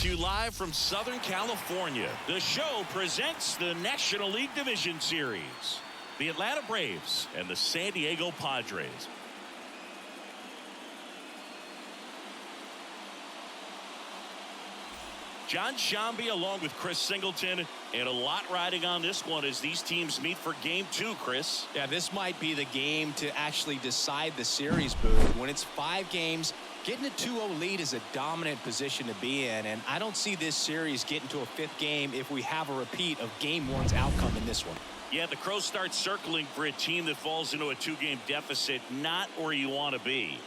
to you live from Southern California. The show presents the National League Division Series. The Atlanta Braves and the San Diego Padres. John Shambi along with Chris Singleton, and a lot riding on this one as these teams meet for game 2, Chris. Yeah, this might be the game to actually decide the series, Booth. When it's 5 games, getting a 2-0 lead is a dominant position to be in, and I don't see this series getting to a 5th game if we have a repeat of game 1's outcome in this one. Yeah, the Crows start circling for a team that falls into a 2-game deficit, not where you want to be.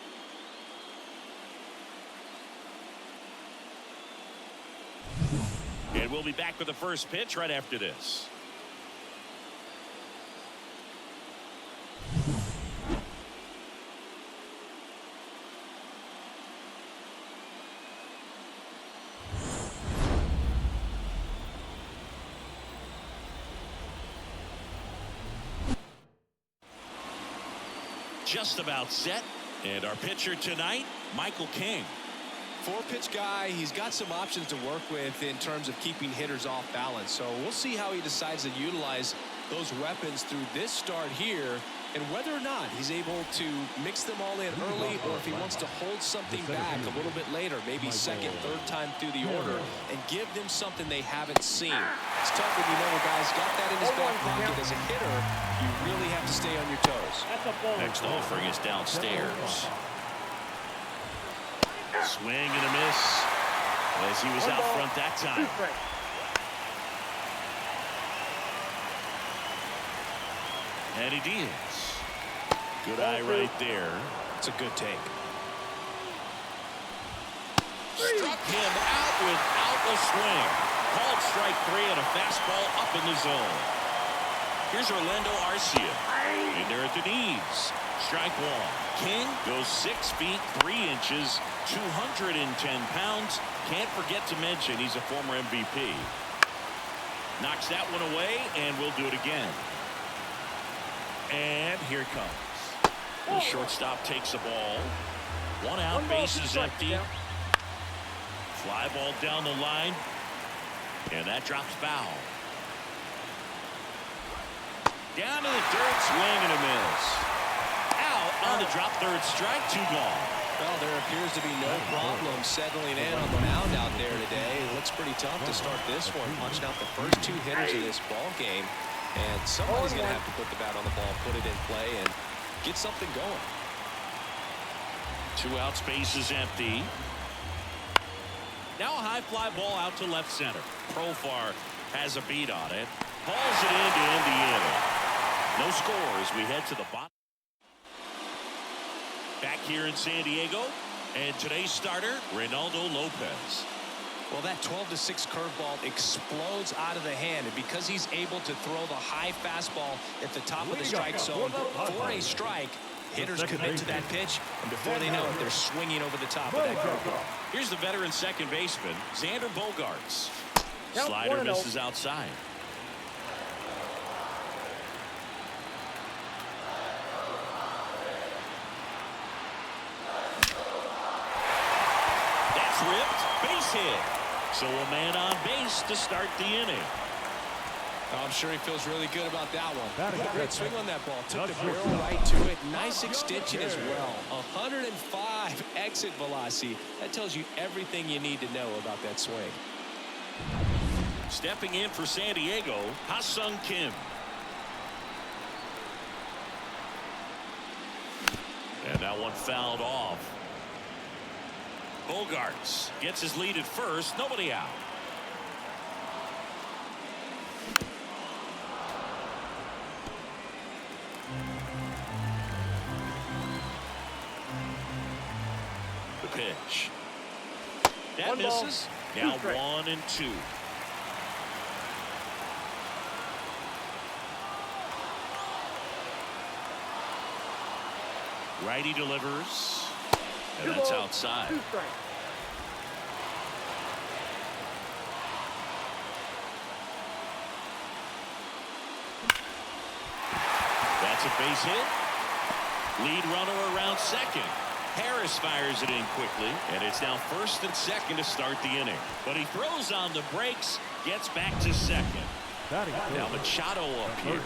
And we'll be back with the first pitch right after this. Just about set. And our pitcher tonight, Michael King. 4-pitch guy. He's got some options to work with in terms of keeping hitters off balance. So we'll see how he decides to utilize those weapons through this start here, and whether or not he's able to mix them all in early, or if he wants to hold something back a little bit later, maybe second, third time through the order, and give them something they haven't seen. It's tough when you know a guy's got that in his back pocket. As a hitter, you really have to stay on your toes. Next offering is downstairs. Swing and a miss as he was out front that time. Manny Diaz. Good eye right there. It's a good take. Struck him out without a swing. Called strike 3 and a fastball up in the zone. Here's Orlando Arcia. In there at the knees. Strike 1. King goes 6 feet 3 inches, 210 pounds. Can't forget to mention he's a former MVP. Knocks that one away, and we'll do it again. And here it comes. The shortstop takes the ball. 1 out, base is empty. Fly ball down the line. And that drops foul. Down to the dirt, swing and a miss. Out on the drop, 3rd strike, 2 gone. Well, there appears to be no problem settling in on the mound out there today. It looks pretty tough to start this one, punching out the first 2 hitters of this ball game. And somebody's going to have to put the bat on the ball, put it in play, and get something going. 2 outs, base is empty. Now a high fly ball out to left center. Profar has a beat on it. Hauls it in to end the inning. No score as we head to the bottom. Back here in San Diego, and today's starter, Reynaldo Lopez. Well, that 12-6 curveball explodes out of the hand, and because he's able to throw the high fastball at the top of the strike zone for a strike, hitters commit to that pitch, and before they know it, they're swinging over the top of that curveball. Here's the veteran second baseman, Xander Bogaerts. Slider misses outside. That's ripped, base hit. So a man on base to start the inning. I'm sure he feels really good about that one. Great swing on that ball. Took the barrel right to it. Nice extension as well. 105 exit velocity. That tells you everything you need to know about that swing. Stepping in for San Diego, Ha-Seong Kim. And that one fouled off. Bogaerts gets his lead at first. Nobody out. The pitch. That misses. Now 1 and 2. Righty delivers. And that's outside. That's a base hit. Lead runner around second. Harris fires it in quickly, and it's now first and second to start the inning. But he throws on the brakes, gets back to second. Now Machado up here.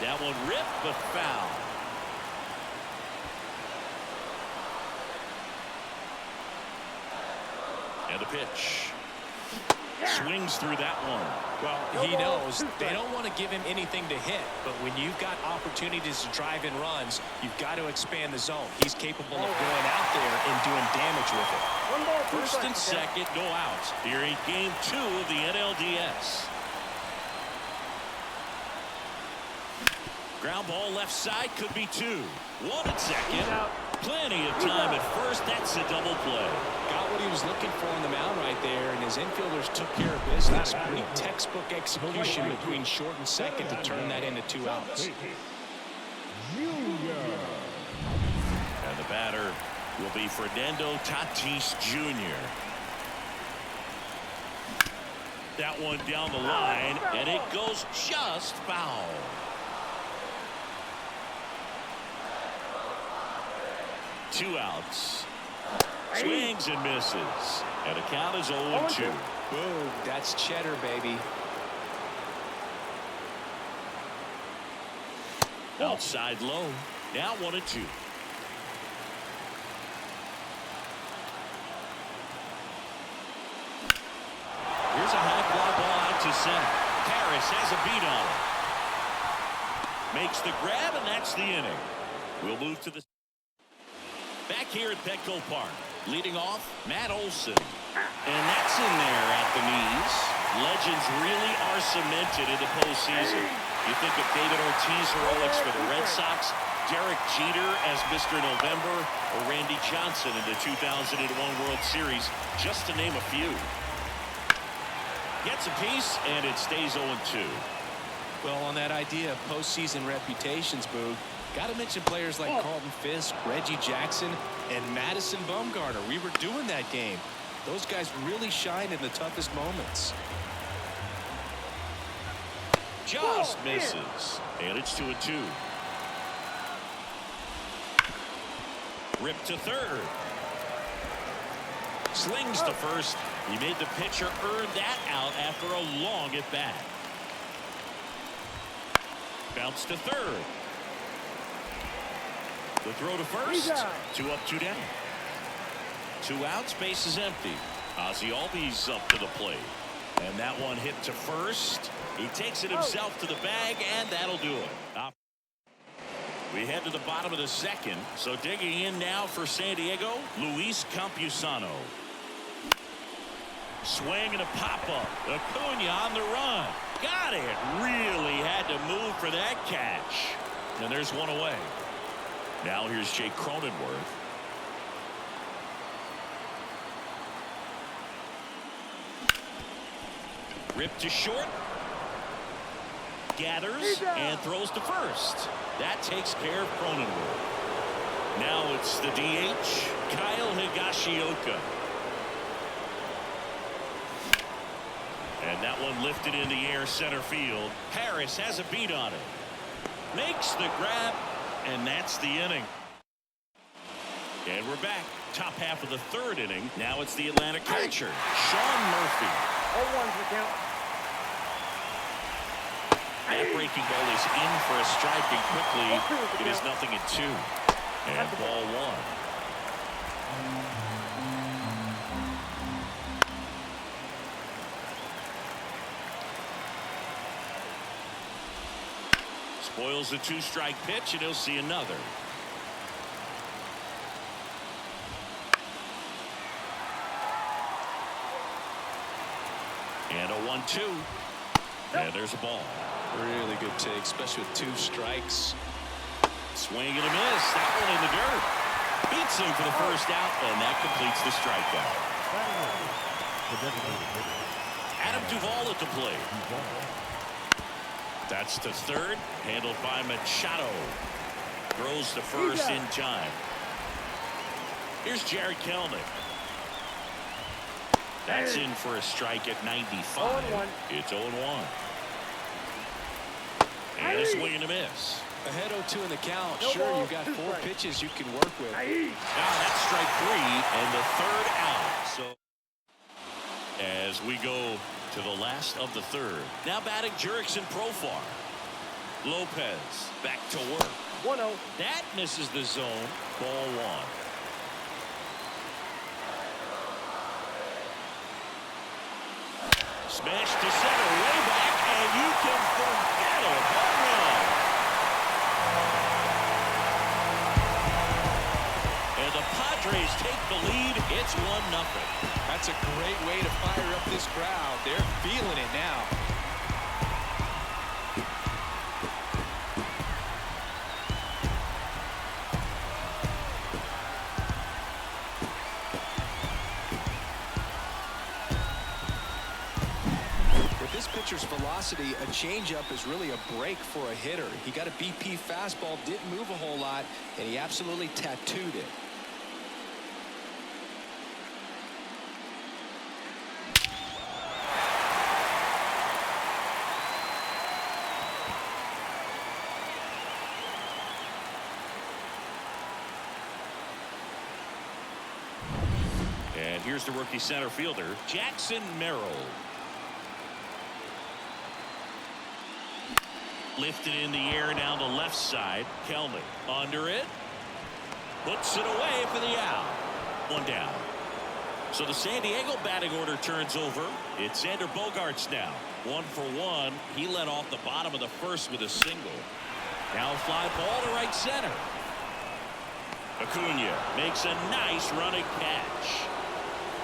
That one ripped, but foul. And the pitch. Swings through that one. Well, he knows they don't want to give him anything to hit, but when you've got opportunities to drive in runs, you've got to expand the zone. He's capable of going out there and doing damage with it. First and second, no outs here in game 2 of the NLDS. Ground ball left side, could be 2. 1 at second. Plenty of time at first. That's a double play. Got what he was looking for on the mound right there, and his infielders took care of business. Pretty textbook execution between short and second to turn that into 2 outs. And the batter will be Fernando Tatis Jr. That one down the line, and it goes just foul. Two outs. Swings and misses. And the count is 0-2. Boom. That's cheddar, baby. Outside low. Now 1-2. Here's a high fly ball out to center. Harris has a beat on it. Makes the grab, and that's the inning. We'll move to the back here at Petco Park. Leading off, Matt Olson. And that's in there at the knees. Legends really are cemented in the postseason. You think of David Ortiz heroics for the Red Sox, Derek Jeter as Mr. November, or Randy Johnson in the 2001 World Series, just to name a few. Gets a piece, and it stays 0-2. Well, on that idea of postseason reputations, Boog, got to mention players like Carlton Fisk, Reggie Jackson, and Madison Bumgarner. We were doing that game. Those guys really shine in the toughest moments. Just misses. And it's 2-2. Ripped to third. Slings to first. He made the pitcher earn that out after a long at bat. Bounce to third. The throw to first. 2 up, 2 down. 2 outs, base is empty. Ozzie Albies up to the plate. And that one hit to first. He takes it himself to the bag, and that'll do it. We head to the bottom of the second. So digging in now for San Diego, Luis Campusano. Swing and a pop-up. Acuna on the run. Got it. Really had to move for that catch. And there's one away. Now here's Jake Cronenworth. Ripped to short. Gathers and throws to first. That takes care of Cronenworth. Now it's the DH, Kyle Higashioka. And that one lifted in the air center field. Harris has a beat on it. Makes the grab, and that's the inning. And we're back. Top half of the third inning. Now it's the Atlanta catcher, Sean Murphy. 0-1 for count. That breaking ball is in for a strike, and quickly it is 0-2. And ball 1. Spoils the 2-strike pitch, and he'll see another. And a 1-2. And there's a ball. Really good take, especially with 2 strikes. Swing and a miss. That one in the dirt. Beats him for the first out, and that completes the strikeout. Adam Duvall at the plate. That's to third, handled by Machado. Throws to first in time. Here's Jared Kelnick. That's in for a strike at 95. 0-1. It's 0-1. And a swing and a miss. Ahead 0-2 in the count. Sure, you've got 4 pitches you can work with. Now that's strike 3 and the 3rd out. So as we go to the last of the 3rd. Now batting Jurickson Profar. Lopez back to work. 1-0. That misses the zone. Ball 1. Smash to center, way back, and you can forget it. Home run. And the Padres take the lead. It's 1-0. That's a great way to fire up this crowd. They're feeling it now. This pitcher's velocity, a changeup is really a break for a hitter. He got a BP fastball, didn't move a whole lot, and he absolutely tattooed it. And here's the rookie center fielder, Jackson Merrill. Lifted in the air down the left side. Kelman under it. Puts it away for the out. 1 down. So the San Diego batting order turns over. It's Xander Bogaerts now. 1 for 1. He led off the bottom of the 1st with a single. Now a fly ball to right center. Acuna makes a nice running catch.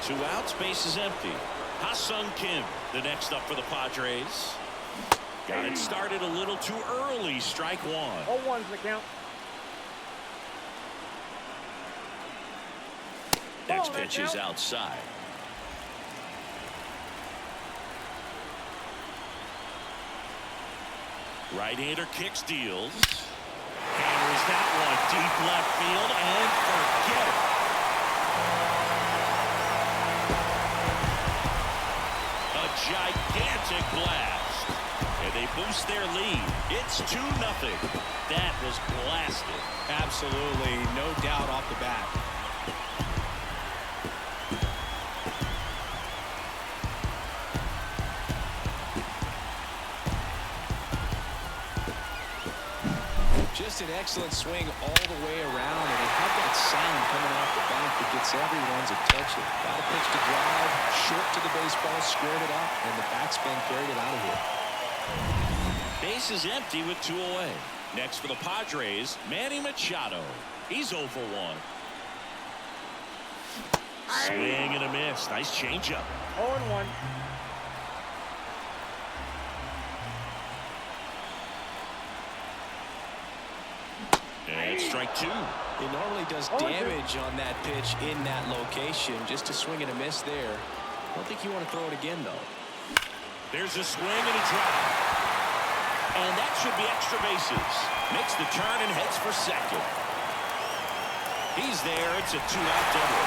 2 outs, base is empty. Ha-Seong Kim, the next up for the Padres. Got it started a little too early. Strike 1. 0-1's the count. Next pitch is outside. Right-hander kicks, deals. Hammers that one deep left field and forget it. A gigantic blast. And they boost their lead. It's 2-0. That was blasted. Absolutely, no doubt off the bat. Just an excellent swing all the way around, and it had that sound coming off the bat that gets everyone's attention. Got a pitch to drive, short to the baseball, squared it up, and the backspin carried it out of here. Base is empty with 2 away. Next for the Padres, Manny Machado. He's 0 for 1. Swing and a miss. Nice changeup. 0-1. And strike 2. It normally does damage on that pitch in that location. Just a swing and a miss there. I don't think you want to throw it again, though. There's a swing and a drive. And that should be extra bases. Makes the turn and heads for second. He's there. It's a 2-out double.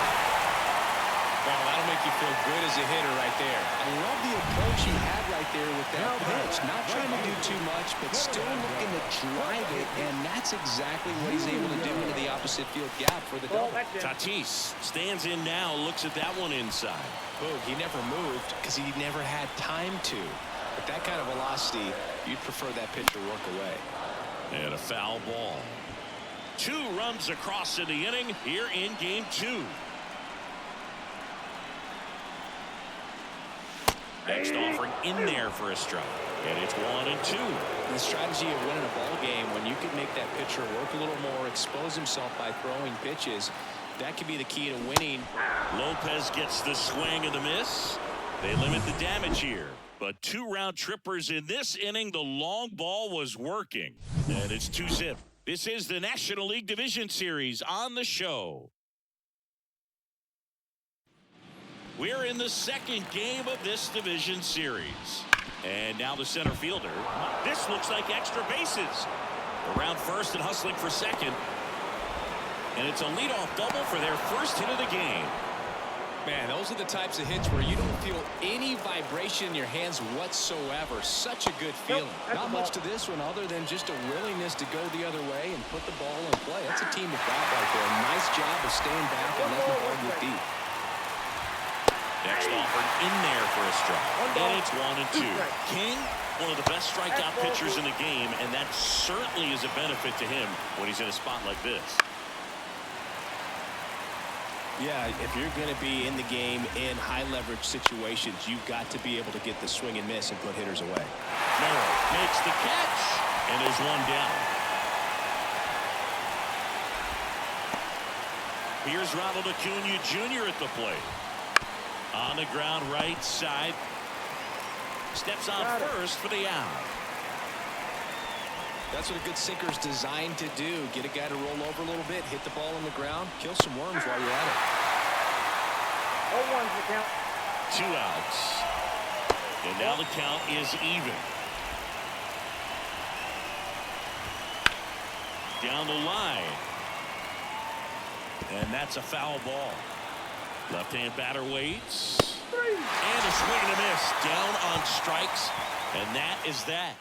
Well, that'll make you feel good as a hitter right there. I love the approach he had right there with that pitch. Not trying to do too much, but still looking to drive it, and that's exactly what he's able to do into the opposite field gap for the double. Tatis stands in now, looks at that one inside. Oh, he never moved because he never had time to. With that kind of velocity, you'd prefer that pitcher work away. And a foul ball. 2 runs across in the inning here in game 2. Next offering in there for a strike. And it's 1-2. The strategy of winning a ball game, when you can make that pitcher work a little more, expose himself by throwing pitches, that could be the key to winning. Lopez gets the swing and the miss. They limit the damage here. But 2 round trippers in this inning. The long ball was working. And it's 2-zip. This is the National League Division Series on the show. We're in the second game of this division series. And now the center fielder. This looks like extra bases. Around first and hustling for second. And it's a leadoff double for their first hit of the game. Man, those are the types of hits where you don't feel any vibration in your hands whatsoever. Such a good feeling. Not much to this one other than just a willingness to go the other way and put the ball in play. That's a team of bat right there. Nice job of staying back and letting the ball get deep. Next offered in there for a strike. And it's 1-2. King, one of the best strikeout pitchers in the game, and that certainly is a benefit to him when he's in a spot like this. Yeah, if you're going to be in the game in high-leverage situations, you've got to be able to get the swing and miss and put hitters away. Merrill makes the catch, and there's one down. Here's Ronald Acuna Jr. at the plate. On the ground, right side. Steps on first for the out. That's what a good sinker's designed to do. Get a guy to roll over a little bit, hit the ball on the ground, kill some worms while you're at it. 0-1's the count. 2 outs. And now the count is even. Down the line. And that's a foul ball. Left-hand batter waits. And a swing and a miss. Down on strikes. And that is that.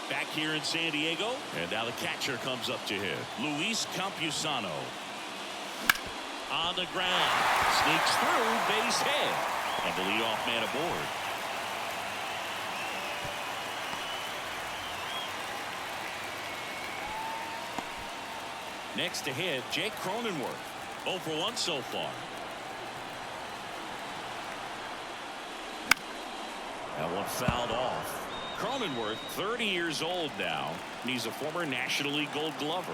Back here in San Diego, and now the catcher comes up to him. Luis Campusano. On the ground. Sneaks through, base hit. And the leadoff man aboard. Next to hit, Jake Cronenworth. 0 for 1 so far. That one fouled off. Cronenworth, 30 years old now, and he's a former National League Gold Glover.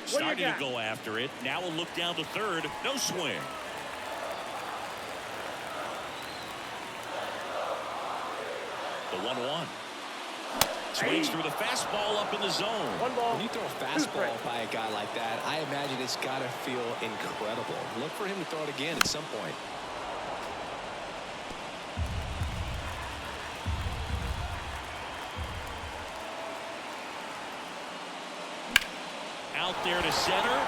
Starting to go after it. Now we'll look down to third. No swing. The 1-1. Swings through the fastball up in the zone. When you throw a fastball by a guy like that, I imagine it's got to feel incredible. Look for him to throw it again at some point. Out there to center.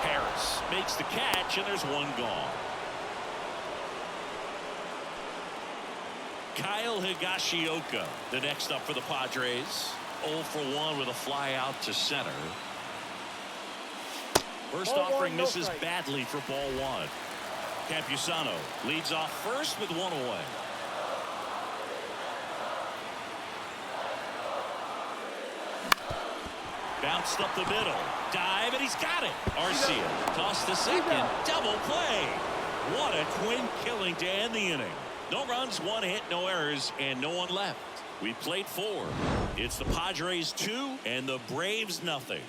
Harris makes the catch, and there's one gone. Kyle Higashioka, the next up for the Padres. 0 for 1 with a fly out to center. First offering misses badly for ball 1. Campusano leads off first with 1 away. Bounced up the middle. Dive, and he's got it. Arcia tossed to second. Double play. What a twin killing to end the inning. No runs, 1 hit, no errors, and no one left. We played 4. It's the Padres 2 and the Braves nothing.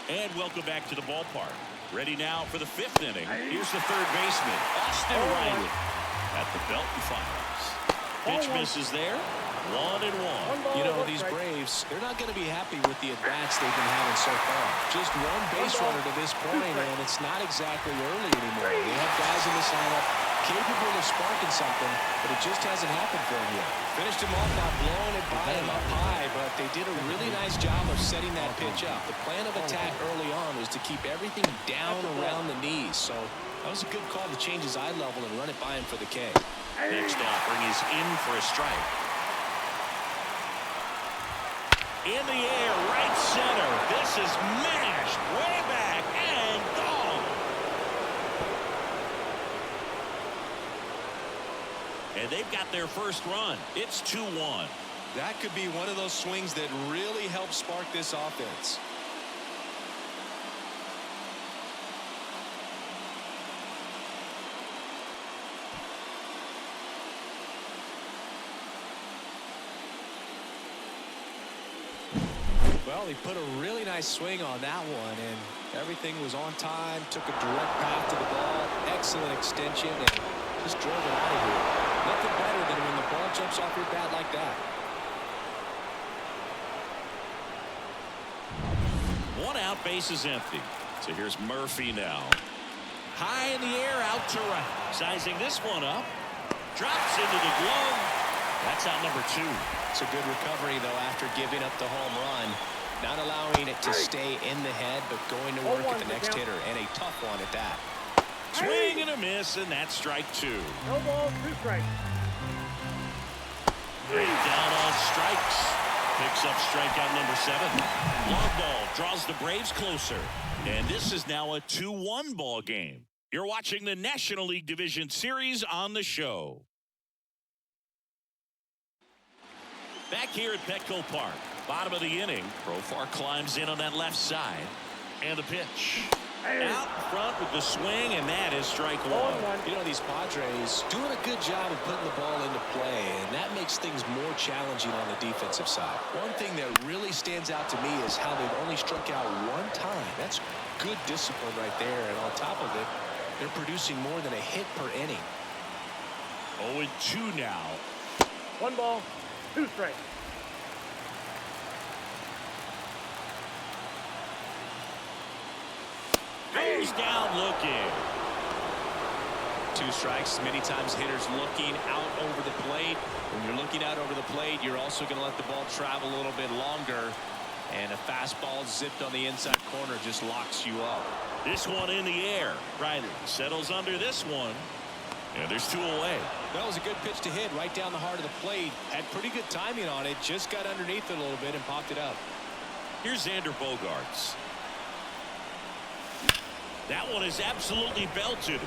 And welcome back to the ballpark. Ready now for the 5th inning. Here's the third baseman, Austin Riley, at the belt and fires. Pitch misses there. 1-1. You know, these Braves, they're not going to be happy with the at-bats they've been having so far. Just 1 base runner to this point, and it's not exactly early anymore. They have guys in this lineup capable of sparking something, but it just hasn't happened for them yet. Finished him off by blowing it by him up high, but they did a really nice job of setting that pitch up. The plan of attack early on was to keep everything down around the knees, so that was a good call to change his eye level and run it by him for the K. Next offering is in for a strike. In the air, right center. This is mashed way back and gone. And they've got their first run. It's 2-1. That could be one of those swings that really help spark this offense. Well, he put a really nice swing on that one, and everything was on time. Took a direct path to the ball. Excellent extension, and just drove it out of here. Nothing better than when the ball jumps off your bat like that. One out, base is empty. So here's Murphy now. High in the air, out to right. Sizing this one up. Drops into the glove. That's out number 2. It's a good recovery, though, after giving up the home run. Not allowing it to stay in the head, but going to work at the next hitter, and a tough one at that. Swing and a miss, and that's strike 2. No ball, 2 strikes. Right down on strikes. Picks up strikeout number 7. Long ball draws the Braves closer. And this is now a 2-1 ball game. You're watching the National League Division Series on the show. Back here at Petco Park, bottom of the inning. Profar climbs in on that left side. And the pitch. Out front with the swing, and that is strike 1. You know, these Padres doing a good job of putting the ball into play, and that makes things more challenging on the defensive side. One thing that really stands out to me is how they've only struck out 1 time. That's good discipline right there, and on top of it, they're producing more than a hit per inning. 0-2 now. 1 ball, 2 strikes. Goes down looking. 2 strikes. Many times hitters looking out over the plate. When you're looking out over the plate, you're also going to let the ball travel a little bit longer. And a fastball zipped on the inside corner just locks you up. This one in the air. Riley settles under this one. And there's 2 away. That was a good pitch to hit right down the heart of the plate. Had pretty good timing on it. Just got underneath it a little bit and popped it up. Here's Xander Bogaerts. That one is absolutely belted. And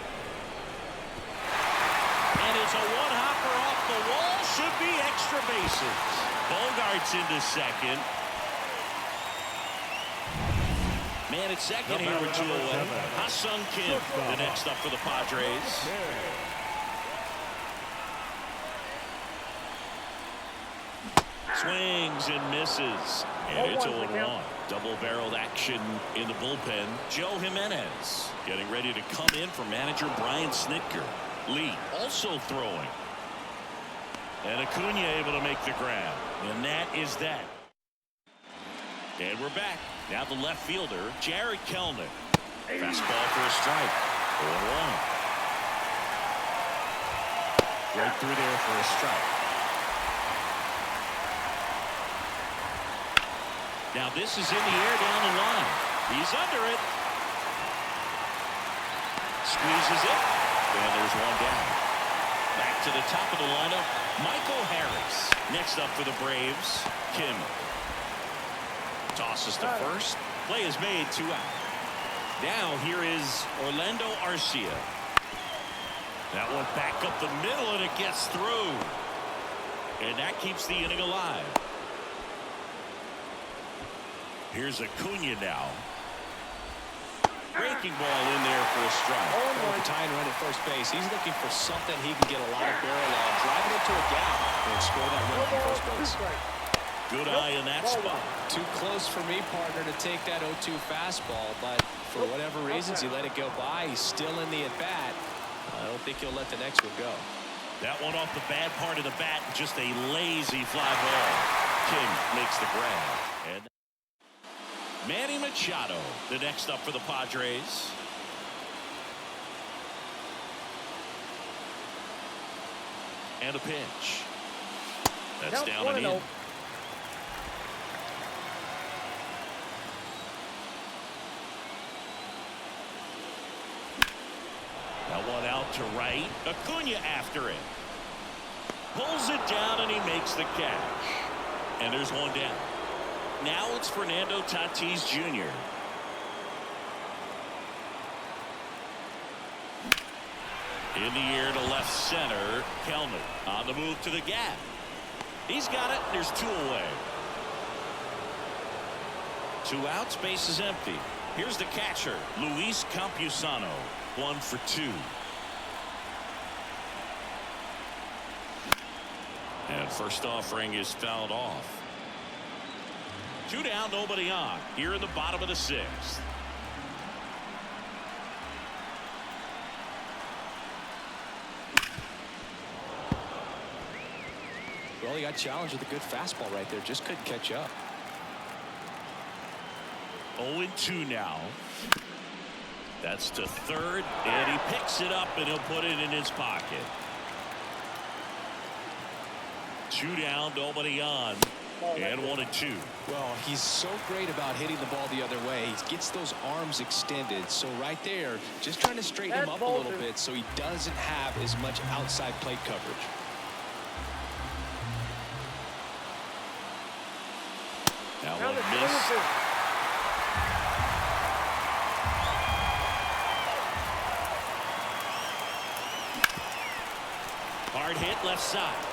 it's a one-hopper off the wall. Should be extra bases. Bogaerts into second. Man at second here with 2 away. Ha-Seong Kim, the next up for the Padres. Swings and misses. And it's 0-1. Double-barreled action in the bullpen. Joe Jimenez getting ready to come in for manager Brian Snitker. Lee also throwing. And Acuna able to make the grab. And that is that. And we're back. Now the left fielder, Jared Kelnick. Fastball for a strike. 0-1. Right through there for a strike. Now this is in the air down the line. He's under it. Squeezes it. And there's 1 down. Back to the top of the lineup, Michael Harris. Next up for the Braves, Kim. Tosses to first. Play is made, 2 out. Now here is Orlando Arcia. That one back up the middle, and it gets through. And that keeps the inning alive. Here's Acuna now. Breaking ball in there for a strike. The tying run at first base. He's looking for something he can get a lot of barrel on. Driving into a gap and score that run from first base. Good eye in that spot. Too close for me, partner, to take that 0-2 fastball, but for whatever reasons, he let it go by. He's still in the at-bat. I don't think he'll let the next one go. That one off the bad part of the bat, just a lazy fly ball. Kim makes the grab. And Manny Machado, the next up for the Padres. And a pitch. That's down and in. That one out to right. Acuna after it. Pulls it down and he makes the catch. And there's 1 down. Now it's Fernando Tatis Jr. In the air to left center. Kelnick on the move to the gap. He's got it. There's 2 away. 2 outs. Base is empty. Here's the catcher, Luis Campusano. 1 for 2. And first offering is fouled off. 2 down, nobody on. Here in the bottom of the 6th. Well, he got challenged with a good fastball right there. Just couldn't catch up. 0-2 now. That's to third, and he picks it up, and he'll put it in his pocket. 2 down, nobody on, and 1-2. Well, he's so great about hitting the ball the other way. He gets those arms extended. So right there, just trying to straighten him up a little bit so he doesn't have as much outside plate coverage. Now one miss. Hard hit left side.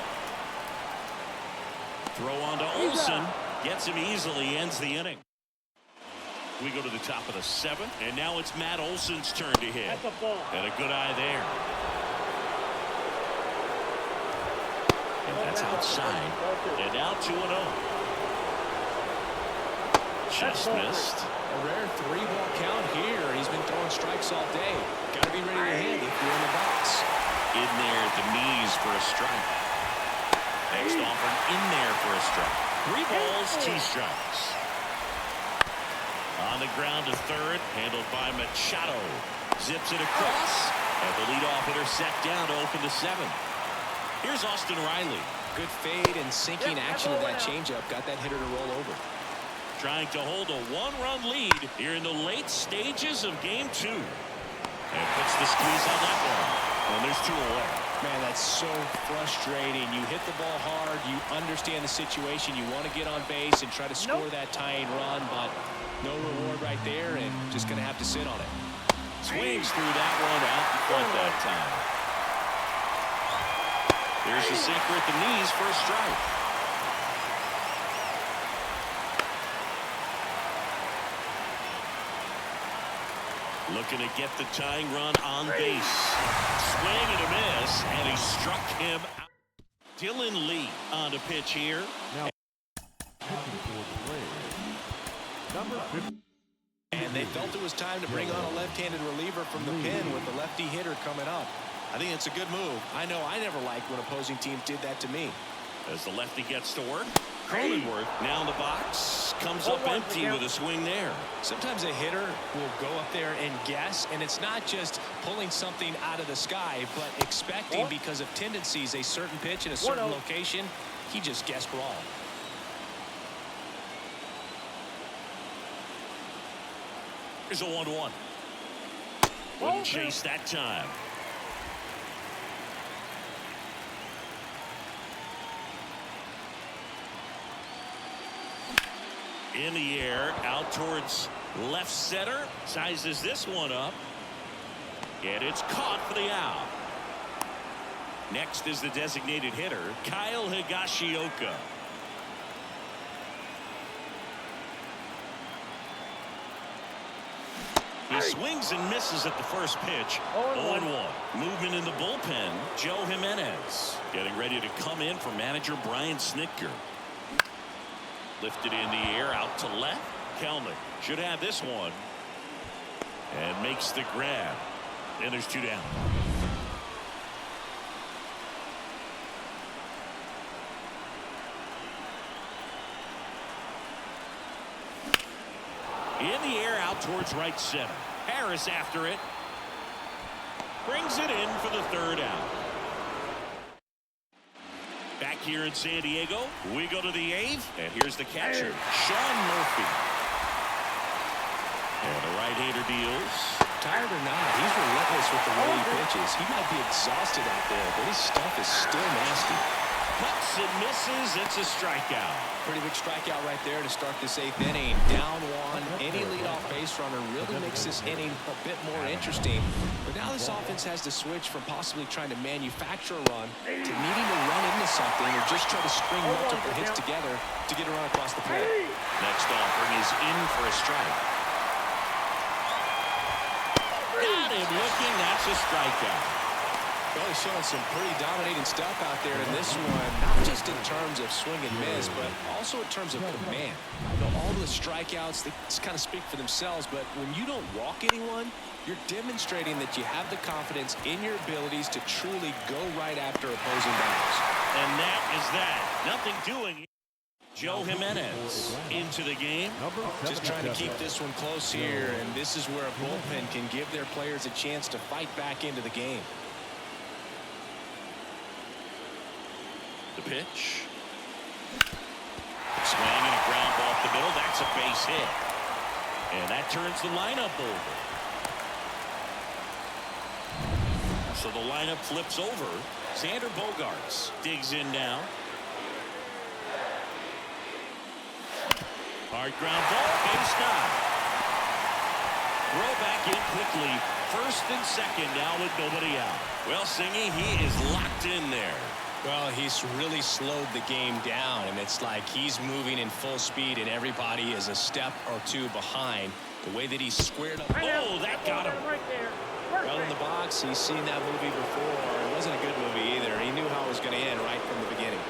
Throw on to Olsen. Gets him easily. Ends the inning. We go to the top of the 7th. And now it's Matt Olson's turn to hit. And a good eye there. And that's outside. And now 2-0. Just missed. A rare 3-ball count here. He's been throwing strikes all day. Got to be ready to hit if you're in the box. In there at the knees for a strike. Next offer in there for a strike. 3 balls, 2 strikes. On the ground to third, handled by Machado. Zips it across, and the leadoff hitter set down to open the 7th. Here's Austin Riley. Good fade and sinking action of that changeup. Got that hitter to roll over. Trying to hold a 1-run lead here in the late stages of game 2. And puts the squeeze on that one. And there's 2 away. Man, that's so frustrating. You hit the ball hard. You understand the situation. You want to get on base and try to score that tying run, but no reward right there, and just going to have to sit on it. Swings through that one out in front that time. There's the sinker at the knees for a strike. Looking to get the tying run on base. Swing and a miss, and he struck him out. Dylan Lee on the pitch here. Now, number 50. And they felt it was time to bring on a left-handed reliever from the pen with the lefty hitter coming up. I think it's a good move. I know I never liked when opposing teams did that to me. As the lefty gets to work, Cronenworth now in the box, comes up empty with a swing there. Sometimes a hitter will go up there and guess, and it's not just pulling something out of the sky, but expecting because of tendencies a certain pitch in a certain location. He just guessed wrong. Here's a 1-1. Wouldn't chase that time. In the air, out towards left center. Sizes this one up. And it's caught for the out. Next is the designated hitter, Kyle Higashioka. He swings and misses at the first pitch. 0-1. Movement in the bullpen. Joe Jimenez getting ready to come in for manager Brian Snitker. Lifted in the air out to left. Kelnick should have this one. And makes the grab. And there's 2 down. In the air out towards right center. Harris after it. Brings it in for the 3rd out. Back here in San Diego, we go to the 8th, and here's the catcher, Sean Murphy. And the right-hander deals. Tired or not, he's relentless with the way he pitches. He might be exhausted out there, but his stuff is still nasty. Cuts and misses. It's a strikeout. Pretty big strikeout right there to start this 8th inning. Down 1. Any leadoff base runner really makes this inning a bit more interesting. But now this offense has to switch from possibly trying to manufacture a run to needing to run into something or just try to string multiple hits together to get a run across the plate. Next offering is in for a strike. Got him looking. That's a strikeout. Well, he's showing some pretty dominating stuff out there in this one, not just in terms of swing and miss, but also in terms of command. You know, all the strikeouts, they kind of speak for themselves, but when you don't walk anyone, you're demonstrating that you have the confidence in your abilities to truly go right after opposing batters. And that is that. Nothing doing. Joe Jimenez into the game. Just trying to keep this one close here, and this is where a bullpen can give their players a chance to fight back into the game. The pitch. Swing and a ground ball up the middle. That's a base hit. And that turns the lineup over. So the lineup flips over. Xander Bogaerts digs in now. Hard ground ball, base knock. Throw back in quickly. First and second now with nobody out. Well, Singy, he is locked in there. Well, he's really slowed the game down, and it's like he's moving in full speed, and everybody is a step or two behind. The way that he's squared up. Oh, that got him. Right there. Well in the box, he's seen that movie before. It wasn't a good movie either. He knew how it was going to end right from the beginning.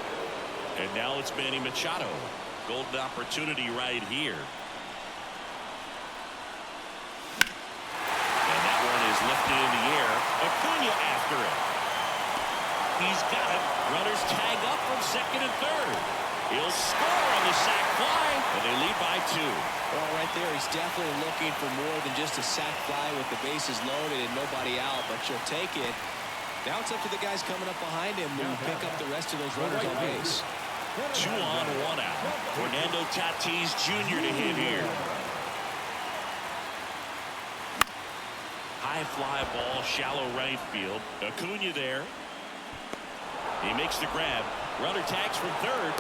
And now it's Manny Machado. Golden opportunity right here. And that one is lifted in the air. Acuna after it. He's got it. Runners tag up from second and third. He'll score on the sac fly, and they lead by 2. Well, right there, he's definitely looking for more than just a sac fly with the bases loaded and nobody out, but you'll take it. Now it's up to the guys coming up behind him to pick up the rest of those runners on base. 2 on, 1 out. Fernando Tatis Jr. to hit here. High fly ball, shallow right field. Acuna there. He makes the grab. Runner tags from third.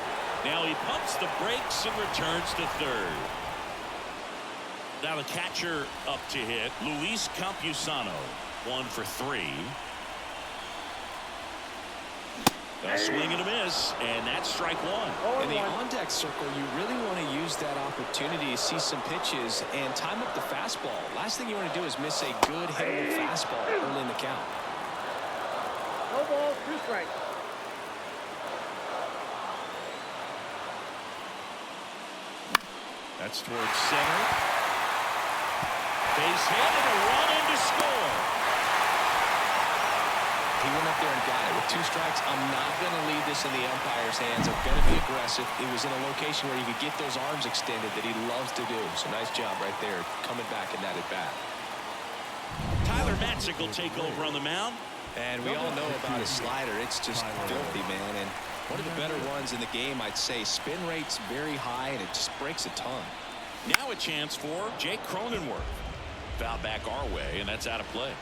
Now he pumps the brakes and returns to third. Now the catcher up to hit. Luis Campusano. 1 for 3. A swing and a miss, and that's strike 1. In the on-deck circle, you really want to use that opportunity to see some pitches and time up the fastball. Last thing you want to do is miss a good hittable fastball early in the count. No balls, 2 strikes. That's towards center. Base hit and a run in to score. He went up there and got it. With 2 strikes, I'm not going to leave this in the umpire's hands. I'm going to be aggressive. It was in a location where he could get those arms extended that he loves to do. So nice job right there, coming back in that at bat. Tyler Matzik will take over on the mound. And we all know about his slider. It's just filthy, man. And one of the better ones in the game, I'd say. Spin rate's very high, and it just breaks a ton. Now a chance for Jake Cronenworth. Foul back our way, and that's out of play.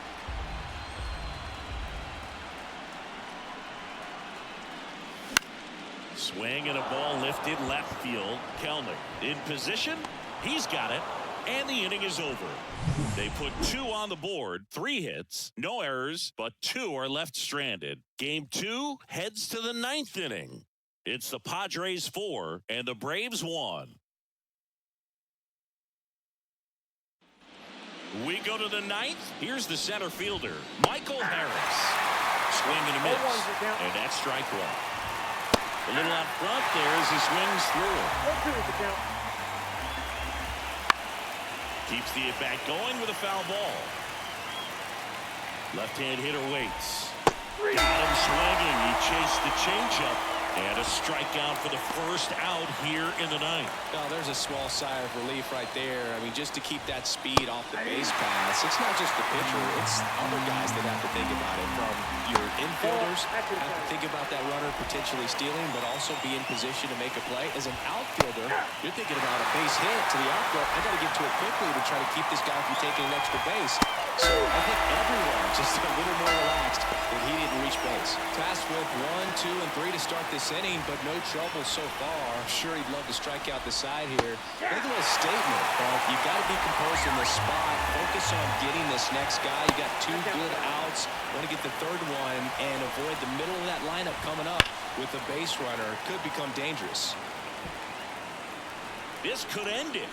Swing and a ball lifted left field. Kelnick in position. He's got it. And the inning is over. They put 2 on the board, 3 hits, no errors, but 2 are left stranded. Game 2 heads to the 9th inning. It's the Padres 4 and the Braves 1. We go to the 9th. Here's the center fielder, Michael Harris. Swing and a miss. And that's strike 1. A little out front there as he swings through it. Keeps the at-bat going with a foul ball. Left-hand hitter waits. Got him swinging. He chased the changeup. And a strikeout for the first out here in the 9th. Oh, there's a small sigh of relief right there. I mean, just to keep that speed off the base pass. It's not just the pitcher. It's other guys that have to think about it. From your infielders, have to think about that runner potentially stealing, but also be in position to make a play. As an outfielder, you're thinking about a base hit to the outfield. I got to get to it quickly to try to keep this guy from taking an extra base. So I think everyone just a little more relaxed that he didn't reach base. Tasked with 1, 2, and 3 to start this inning, but no trouble so far. I'm sure he'd love to strike out the side here. Make a little statement, but you've got to be composed in this spot. Focus on getting this next guy. You got 2 good outs. Want to get the 3rd one and avoid the middle of that lineup coming up with a base runner. Could become dangerous. This could end it.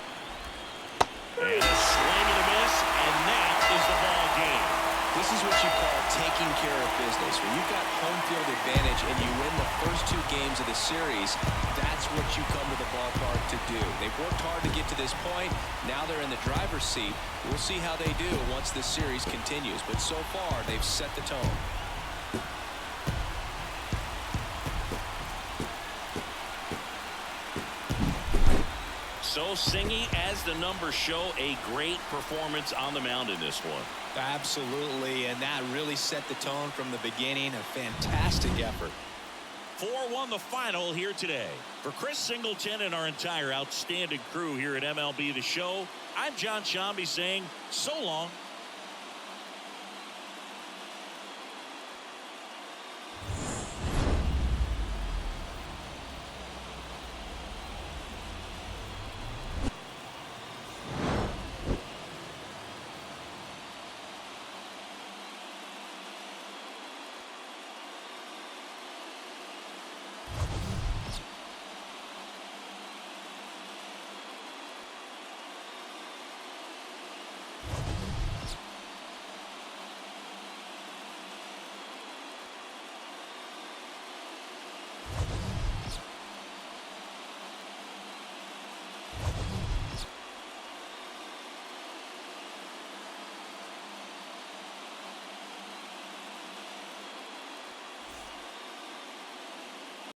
And a swing and a miss, and that is the ball game. This is what you call taking care of business. When you've got home field advantage and you win the first 2 games of the series, that's what you come to the ballpark to do. They've worked hard to get to this point. Now they're in the driver's seat. We'll see how they do once this series continues. But so far, they've set the tone. So, Singy, as the numbers show, a great performance on the mound in this one. Absolutely, and that really set the tone from the beginning. A fantastic effort. 4-1 the final here today. For Chris Singleton and our entire outstanding crew here at MLB The Show, I'm John Shambi saying so long